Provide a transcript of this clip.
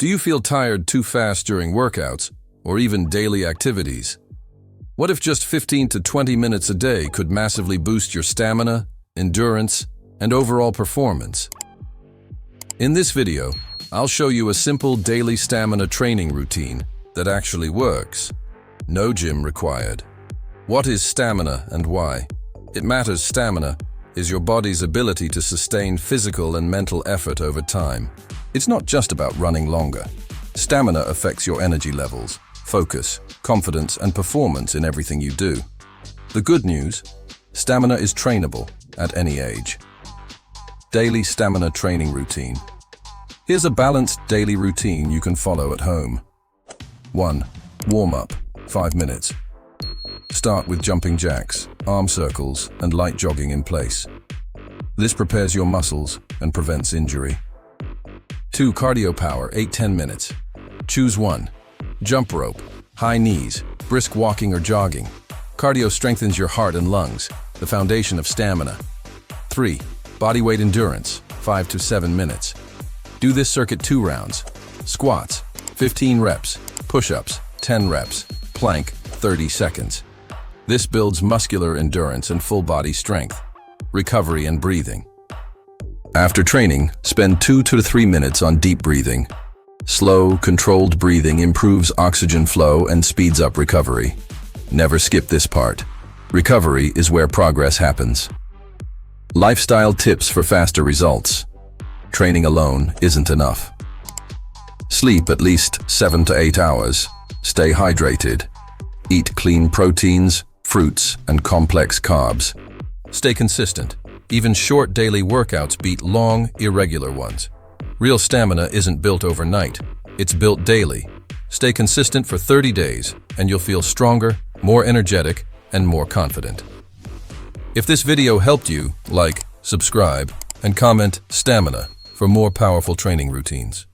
Do you feel tired too fast during workouts or even daily activities? What if just 15 to 20 minutes a day could massively boost your stamina, endurance, and overall performance? In this video, I'll show you a simple daily stamina training routine that actually works. No gym required. What is stamina and why? It matters. Stamina is your body's ability to sustain physical and mental effort over time. It's not just about running longer. Stamina affects your energy levels, focus, confidence, and performance in everything you do. The good news: stamina is trainable at any age. Daily stamina training routine. Here's a balanced daily routine you can follow at home. 1. Warm-up, 5 minutes. Start with jumping jacks, arm circles, and light jogging in place. This prepares your muscles and prevents injury. 2. Cardio power, 8-10 minutes. Choose one. Jump rope, high knees, brisk walking or jogging. Cardio strengthens your heart and lungs, the foundation of stamina. 3. Bodyweight endurance, 5 to 7 minutes. Do this circuit 2 rounds. Squats, 15 reps. Push-ups, 10 reps. Plank, 30 seconds. This builds muscular endurance and full body strength. Recovery and breathing. After training, spend 2 to 3 minutes on deep breathing. Slow, controlled breathing improves oxygen flow and speeds up recovery. Never skip this part. Recovery is where progress happens. Lifestyle tips for faster results. Training alone isn't enough. Sleep at least 7 to 8 hours. Stay hydrated. Eat clean proteins, fruits, and complex carbs. Stay consistent. Even short daily workouts beat long, irregular ones. Real stamina isn't built overnight. It's built daily. Stay consistent for 30 days, and you'll feel stronger, more energetic, and more confident. If this video helped you, like, subscribe, and comment stamina for more powerful training routines.